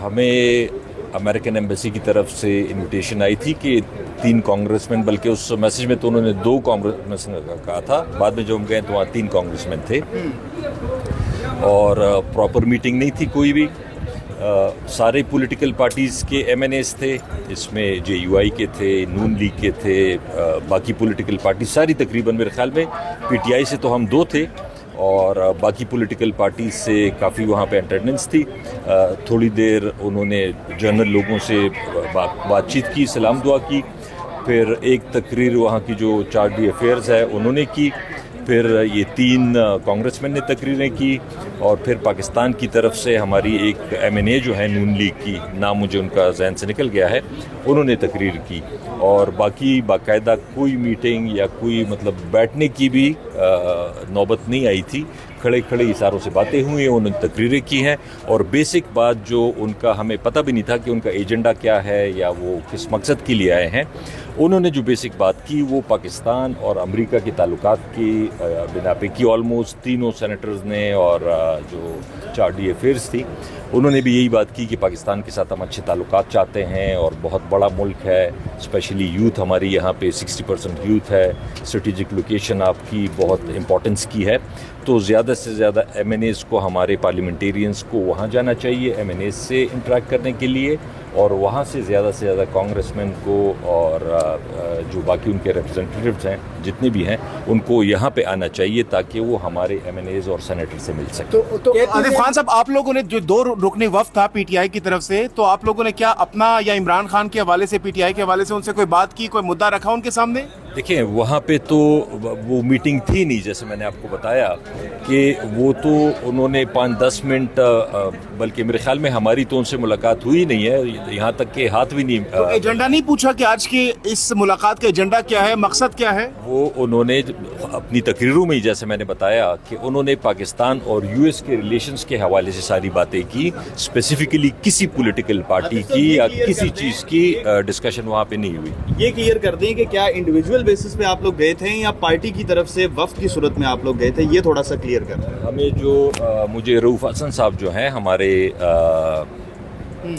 ہمیں American embassy کی طرف سے انویٹیشن آئی تھی کہ 3 کانگریس مین، بلکہ اس میسج میں تو انہوں نے 2 کانگریس مین کہا تھا، بعد میں جو ہم گئے تو وہاں 3 کانگریس مین تھے اور پراپر میٹنگ نہیں تھی کوئی بھی. سارے پولیٹیکل پارٹیز کے ایم این ایز تھے، اس میں جے یو آئی کے تھے، نون لیگ کے تھے، باقی پولیٹیکل پارٹیز ساری تقریباً. میرے خیال میں پی ٹی آئی سے تو ہم 2 تھے اور باقی پولیٹیکل پارٹیز سے کافی وہاں پہ اٹینڈنس تھی. تھوڑی دیر انہوں نے جنرل لوگوں سے بات چیت کی، سلام دعا کی، پھر ایک تقریر وہاں کی جو چارج دی افیئرز ہے انہوں نے کی، پھر یہ 3 کانگریس مین نے تقریریں کی، اور پھر پاکستان کی طرف سے ہماری ایک ایم این اے جو ہے نون لیگ کی، نام مجھے ان کا ذہن سے نکل گیا ہے، انہوں نے تقریر کی. اور باقی باقاعدہ کوئی میٹنگ یا کوئی مطلب بیٹھنے کی بھی نوبت نہیں آئی تھی. کھڑے کھڑے اشاروں سے باتیں ہوئی ہیں، انہوں نے تقریریں کی ہیں، اور بیسک بات جو ان کا ہمیں پتہ بھی نہیں تھا کہ ان کا ایجنڈا کیا ہے یا وہ کس مقصد کے لیے آئے ہیں، انہوں نے جو بیسک بات کی وہ پاکستان اور امریکہ کے تعلقات کی بنا پہ کی. آلموسٹ تینوں سینیٹرز نے اور جو چارج دی افیئرز تھی انہوں نے بھی یہی بات کی کہ پاکستان کے ساتھ ہم اچھے تعلقات چاہتے ہیں، اور بہت بڑا ملک ہے، اسپیشلی یوتھ ہماری یہاں پہ 60% یوتھ ہے، اسٹریٹجک لوکیشن آپ کی بہت امپورٹنس کی ہے، تو زیادہ سے زیادہ ایم این ایز کو، ہمارے پارلیمنٹیرینز کو وہاں جانا چاہیے ایم این ایز سے انٹریکٹ کرنے کے لیے، اور وہاں سے زیادہ کانگریس مین کو اور جو باقی ان کے ریپرزنٹیٹیوز ہیں جتنے بھی ہیں ان کو یہاں پہ آنا چاہیے تاکہ وہ ہمارے ایم این ایز اور سینیٹر سے مل سکیں. تو آصف خان صاحب، آپ لوگوں نے جو 2 رکنی وفد تھا پی ٹی آئی کی طرف سے، تو آپ لوگوں نے کیا اپنا یا عمران خان کے حوالے سے، پی ٹی آئی کے حوالے سے ان سے کوئی بات کی، کوئی مدعا رکھا ان کے سامنے؟ دیکھیں وہاں پہ تو وہ میٹنگ تھی نہیں، جیسے میں نے آپ کو بتایا کہ وہ تو انہوں نے 5-10 منٹ، بلکہ میرے خیال میں ہماری تو ان سے ملاقات ہوئی نہیں ہے، یہاں تک کہ ہاتھ بھی نہیں. تو ایجنڈا نہیں پوچھا کہ آج کی اس ملاقات کا ایجنڈا کیا ہے، مقصد کیا ہے؟ وہ انہوں نے اپنی تقریروں میں ہی جیسے میں نے بتایا کہ انہوں نے پاکستان اور یو ایس کے ریلیشنز کے حوالے سے ساری باتیں کی، اسپیسیفکلی کسی پولیٹیکل پارٹی کی یا کسی چیز کی ڈسکشن وہاں پہ نہیں ہوئی. یہ کلیئر کر دیں کہ کیا انڈیویجول بیسس پہ آپ لوگ گئے تھے یا پارٹی کی طرف سے وفد کی صورت میں آپ لوگ گئے تھے، یہ تھوڑا سا کلیئر کر دیں. ہمیں جو مجھے رؤوف حسن صاحب جو ہیں ہمارے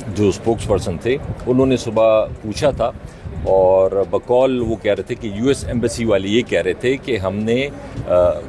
جو اسپوکس پرسن تھے، انہوں نے صبح پوچھا تھا، اور بقول وہ کہہ رہے تھے کہ یو ایس ایمبیسی والے یہ کہہ رہے تھے کہ ہم نے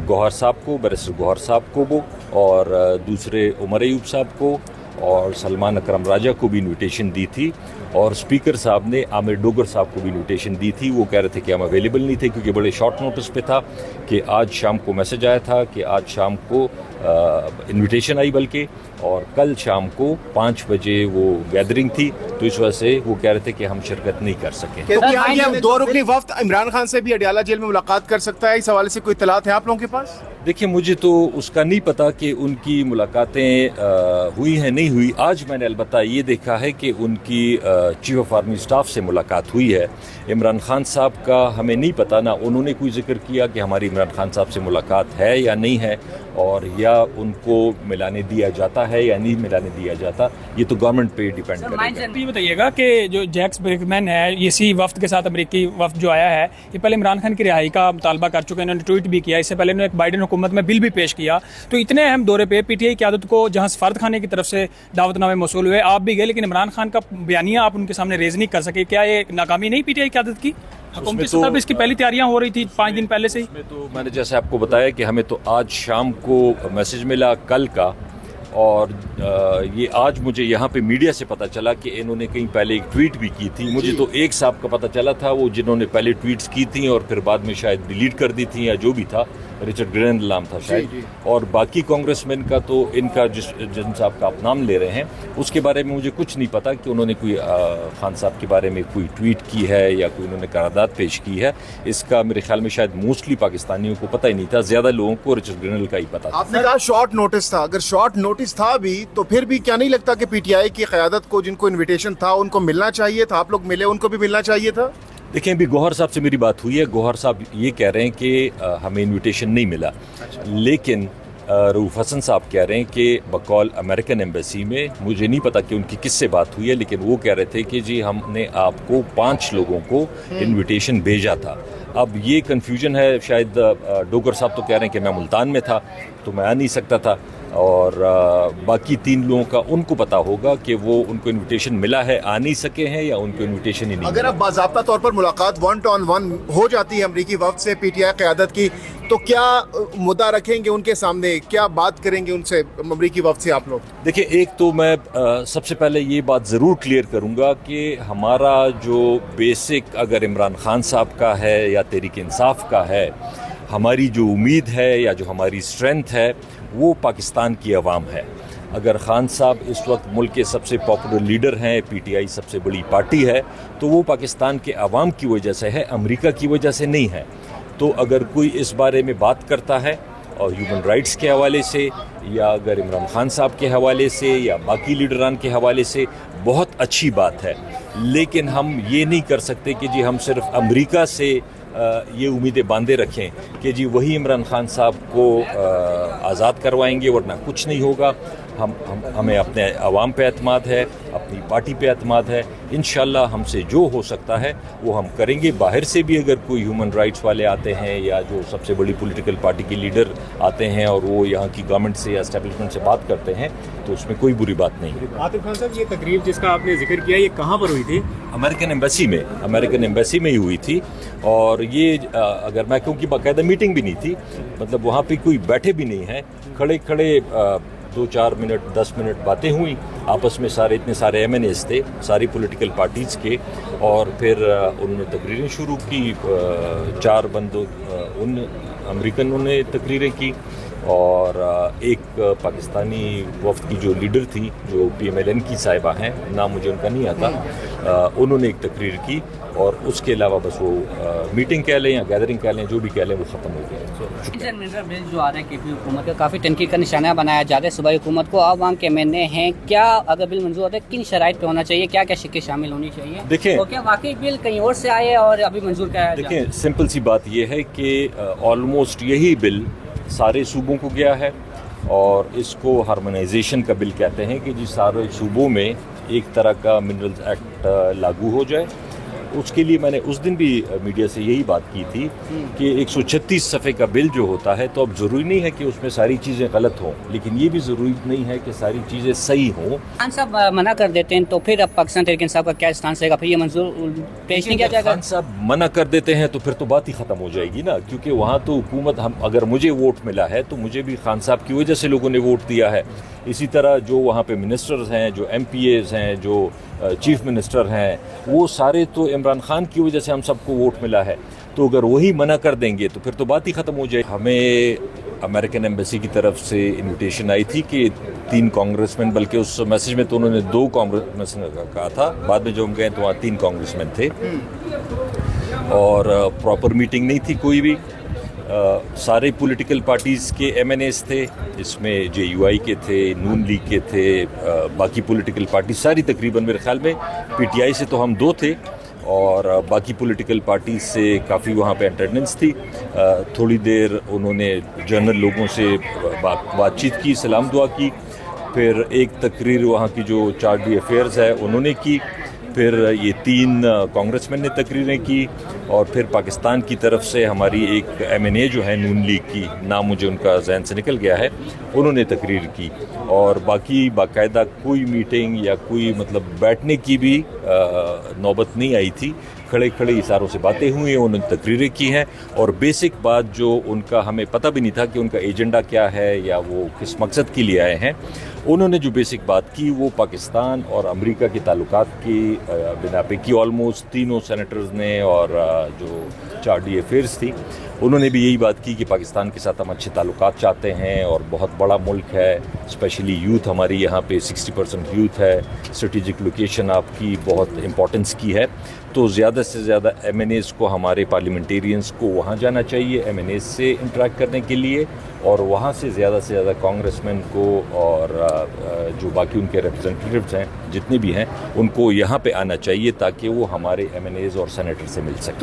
گوہر صاحب کو، بیرسٹر گوہر صاحب کو وہ، اور دوسرے عمر ایوب صاحب کو اور سلمان اکرم راجہ کو بھی انویٹیشن دی تھی، اور اسپیکر صاحب نے عامر ڈوگر صاحب کو بھی انویٹیشن دی تھی. وہ کہہ رہے تھے کہ ہم اویلیبل نہیں تھے کیونکہ بڑے شارٹ نوٹس پہ تھا، کہ آج شام کو میسج آیا تھا کہ آج شام کو انویٹیشن آئی، بلکہ اور کل شام کو 5 بجے وہ گیدرنگ تھی، تو اس وجہ سے وہ کہہ رہے تھے کہ ہم شرکت نہیں کر سکیں. تو کیا یہ 2 رکنی وفد عمران خان سے بھی اڈیالہ جیل میں ملاقات کر سکتا ہے؟ اس حوالے سے کوئی اطلاعات ہیں آپ لوگوں کے پاس؟ دیکھیں مجھے تو اس کا نہیں پتا کہ ان کی ملاقاتیں ہوئی ہیں نہیں ہوئی. آج میں نے البتہ یہ دیکھا ہے کہ ان کی چیف آف آرمی اسٹاف سے ملاقات ہوئی ہے. عمران خان صاحب کا ہمیں نہیں پتا، نہ انہوں نے کوئی ذکر کیا کہ ہماری عمران خان صاحب سے ملاقات ہے یا نہیں ہے، اور یا ان کو ملانے دیا جاتا ہے یا نہیں ملانے دیا جاتا، یہ تو گورنمنٹ پہ ڈیپینڈ کرے گا. یہ بتائیے گا کہ جو جیکس برگمین ہے، اسی وفد کے ساتھ امریکی وفد جو آیا ہے، یہ پہلے عمران خان کی رہائی کا مطالبہ کر چکے ہیں، انہوں نے ٹویٹ بھی کیا، اس سے پہلے انہوں نے ایک بائیڈن حکومت میں بل بھی پیش کیا. تو اتنے اہم دورے پہ پی ٹی آئی قیادت کو جہاں سفارت خانے کی طرف سے دعوت نامے موصول ہوئے، آپ بھی گئے، لیکن عمران خان کا بیانیہ آپ ان کے سامنے ریز نہیں کر سکے. کیا یہ ناکامی نہیں پی ٹی آئی قیادت کی؟ حکومتی سطح پہ اس کی پہلی تیاریاں ہو رہی تھی 5 دن پہلے سے ہی. تو میں نے جیسے آپ کو بتایا کہ ہمیں تو آج شام کو میسج ملا کل کا، اور یہ آج مجھے یہاں پہ میڈیا سے پتہ چلا کہ انہوں نے کہیں پہلے ایک ٹویٹ بھی کی تھی. مجھے تو ایک صاحب کا پتہ چلا تھا، وہ جنہوں نے پہلے ٹویٹس کی تھیں اور پھر بعد میں شاید ڈیلیٹ کر دی تھیں یا جو بھی تھا، رچرڈ گرینڈ نام تھا شاید. اور باقی کانگریس مین کا تو ان کا جن صاحب کا آپ نام لے رہے ہیں اس کے بارے میں مجھے کچھ نہیں پتا کہ انہوں نے کوئی خان صاحب کے بارے میں کوئی ٹویٹ کی ہے یا کوئی انہوں نے قرارداد پیش کی ہے. اس کا میرے خیال میں شاید موسٹلی پاکستانیوں کو پتہ ہی نہیں تھا، زیادہ لوگوں کو رچرڈ گرینڈ کا ہی پتا تھا. آپ نے کہا شارٹ نوٹس تھا، اگر شارٹ نوٹس تھا بھی تو پھر بھی کیا نہیں لگتا کہ پی ٹی آئی کی قیادت کو، جن کو انویٹیشن تھا، ان کو ملنا چاہیے تھا؟ آپ لوگ ملے، ان کو بھی ملنا چاہیے تھا. دیکھیں ابھی گوہر صاحب سے میری بات ہوئی ہے، گوہر صاحب یہ کہہ رہے ہیں کہ ہمیں انویٹیشن نہیں ملا، لیکن رؤوف حسن صاحب کہہ رہے ہیں کہ بقول امریکن ایمبیسی میں، مجھے نہیں پتا کہ ان کی کس سے بات ہوئی ہے، لیکن وہ کہہ رہے تھے کہ جی ہم نے آپ کو 5 لوگوں کو انویٹیشن بھیجا تھا. اب یہ کنفیوژن ہے، شاید ڈوگر صاحب تو کہہ رہے ہیں کہ میں ملتان میں تھا تو میں آ نہیں سکتا تھا، اور باقی 3 لوگوں کا ان کو پتا ہوگا کہ وہ ان کو انویٹیشن ملا ہے، آ نہیں سکے ہیں یا ان کو انویٹیشن ہی نہیں اگر اب باضابطہ طور پر ملاقات 1-on-1 ہو جاتی ہے امریکی وفد سے پی ٹی آئی قیادت کی، تو کیا مدعا رکھیں گے ان کے سامنے، کیا بات کریں گے ان سے امریکی وفد سے آپ لوگ؟ دیکھیں، ایک تو میں سب سے پہلے یہ بات ضرور کلیئر کروں گا کہ ہمارا جو بیسک اگر عمران خان صاحب کا ہے یا تحریک انصاف کا ہے، ہماری جو امید ہے یا جو ہماری اسٹرینتھ ہے وہ پاکستان کی عوام ہے۔ اگر خان صاحب اس وقت ملک کے سب سے پاپولر لیڈر ہیں، پی ٹی آئی سب سے بڑی پارٹی ہے، تو وہ پاکستان کے عوام کی وجہ سے ہے، امریکہ کی وجہ سے نہیں ہے۔ تو اگر کوئی اس بارے میں بات کرتا ہے اور ہیومن رائٹس کے حوالے سے یا اگر عمران خان صاحب کے حوالے سے یا باقی لیڈران کے حوالے سے، بہت اچھی بات ہے، لیکن ہم یہ نہیں کر سکتے کہ جی ہم صرف امریکہ سے یہ امیدیں باندھے رکھیں کہ جی وہی عمران خان صاحب کو آزاد کروائیں گے، ورنہ کچھ نہیں ہوگا۔ ہمیں اپنے عوام پہ اعتماد ہے، اپنی پارٹی پہ اعتماد ہے، انشاءاللہ ہم سے جو ہو سکتا ہے وہ ہم کریں گے۔ باہر سے بھی اگر کوئی ہیومن رائٹس والے آتے ہیں یا جو سب سے بڑی پولیٹیکل پارٹی کے لیڈر آتے ہیں اور وہ یہاں کی گورنمنٹ سے یا اسٹیبلشمنٹ سے بات کرتے ہیں تو اس میں کوئی بری بات نہیں۔ عاطف خان صاحب، یہ تقریب جس کا آپ نے ذکر کیا، یہ کہاں پر ہوئی تھی؟ امریکن ایمبیسی میں ہی ہوئی تھی، اور یہ اگر میں کیونکہ باقاعدہ میٹنگ بھی نہیں تھی، مطلب وہاں پہ کوئی بیٹھے بھی نہیں ہیں، کھڑے 2-4 منٹ 10 منٹ باتیں ہوئیں آپس میں، اتنے سارے ایم این ایز تھے ساری پولیٹیکل پارٹیز کے، اور پھر انہوں نے تقریریں شروع کی، 4 بندوں امریکن نے تقریریں کی، اور ایک پاکستانی وفد کی جو لیڈر تھی جو پی ایم ایل این کی صاحبہ ہیں، نام مجھے ان کا نہیں آتا، انہوں نے ایک تقریر کی، اور اس کے علاوہ بس وہ میٹنگ کہہ لیں یا گیدرنگ کہہ لیں، جو بھی کہہ لیں، وہ ختم ہو گیا۔ بل جو آ رہا ہے کے پی حکومت کا کافی تنقید کا نشانہ بنایا جا رہا ہے صوبائی حکومت کو، عوام کے ایم ہیں، کیا اگر بل منظور ہوتا ہے کن شرائط پہ ہونا چاہیے، کیا کیا شکیں شامل ہونی چاہیے؟ دیکھیں، اور کیا واقعی بل کہیں اور سے آئے اور ابھی منظور کرایا جا رہا ہے؟ دیکھیں، سمپل سی بات یہ ہے کہ آلموسٹ یہی بل سارے صوبوں کو گیا ہے، اور اس کو ہارمونائزیشن کا بل کہتے ہیں کہ جی سارے صوبوں میں ایک طرح کا منرلز ایکٹ لاگو ہو جائے۔ اس کے لیے میں نے اس دن بھی میڈیا سے یہی بات کی تھی کہ 136 صفحے کا بل جو ہوتا ہے، تو اب ضروری نہیں ہے کہ اس میں ساری چیزیں غلط ہوں، لیکن یہ بھی ضروری نہیں ہے کہ ساری چیزیں صحیح ہوں۔ خان صاحب منع کر دیتے ہیں تو پھر اب پاکستان تحریک انصاف کا کیا اسٹانس رہے گا؟ پھر یہ منظور پیش نہیں کیا جائے گا؟ خان صاحب منع کر دیتے ہیں تو پھر تو بات ہی ختم ہو جائے گی نا، کیونکہ وہاں تو حکومت، اگر مجھے ووٹ ملا ہے تو مجھے بھی خان صاحب کی وجہ سے لوگوں نے ووٹ دیا ہے، اسی طرح جو وہاں پہ منسٹرز ہیں، جو ایم پی ایز ہیں، جو چیف منسٹر ہیں، وہ سارے تو عمران خان کی وجہ سے ہم سب کو ووٹ ملا ہے، تو اگر وہی منع کر دیں گے تو پھر تو بات ہی ختم ہو جائے۔ ہمیں امریکن ایمبیسی کی طرف سے انویٹیشن آئی تھی کہ 3 کانگریس مین، بلکہ اس میسج میں تو انہوں نے 2 کانگریس مین کہا تھا، بعد میں جو ہم گئے تو وہاں 3 کانگریس مین تھے، اور پراپر میٹنگ نہیں تھی کوئی بھی۔ سارے پولیٹیکل پارٹیز کے ایم این ایز تھے، اس میں جے یو آئی کے تھے، نون لیگ کے تھے، باقی پولیٹیکل پارٹیز ساری تقریباً، میرے خیال میں پی ٹی آئی سے تو ہم 2 تھے، اور باقی پولیٹیکل پارٹیز سے کافی وہاں پہ اٹینڈنس تھی۔ تھوڑی دیر انہوں نے جنرل لوگوں سے بات چیت کی، سلام دعا کی، پھر ایک تقریر وہاں کی جو چارج دی افیئرز ہے انہوں نے کی، پھر یہ 3 کانگریس مین نے تقریریں کی، اور پھر پاکستان کی طرف سے ہماری ایک ایم این اے جو ہے نون لیگ کی، نام مجھے ان کا ذہن سے نکل گیا ہے، انہوں نے تقریر کی، اور باقی باقاعدہ کوئی میٹنگ یا کوئی مطلب بیٹھنے کی بھی نوبت نہیں آئی تھی۔ کھڑے اشاروں سے باتیں ہوئی، انہوں نے تقریریں کی ہیں، اور بیسک بات جو ان کا ہمیں پتہ بھی نہیں تھا کہ ان کا ایجنڈا کیا ہے یا وہ کس مقصد کے لیے آئے ہیں، انہوں نے جو بیسک بات کی وہ پاکستان اور امریکہ کے تعلقات کی بنا پہ کی۔ آلموسٹ 3 سینیٹرز نے اور جو چارج دی افیئرز تھی انہوں نے بھی یہی بات کی کہ پاکستان کے ساتھ ہم اچھے تعلقات چاہتے ہیں، اور بہت بڑا ملک ہے، اسپیشلی یوتھ ہماری یہاں پہ 60% یوتھ ہے، اسٹریٹجک لوکیشن آپ کی بہت امپورٹنس کی ہے، تو زیادہ سے زیادہ ایم این ایز کو، ہمارے پارلیمنٹیرینز کو وہاں جانا چاہیے ایم این ایز سے انٹریکٹ کرنے کے لیے، اور وہاں سے زیادہ کانگریس مین کو اور جو باقی ان کے ریپرزنٹیٹیوز ہیں جتنے بھی ہیں ان کو یہاں پہ آنا چاہیے، تاکہ وہ ہمارے ایم این ایز اور سینیٹر سے مل سکیں۔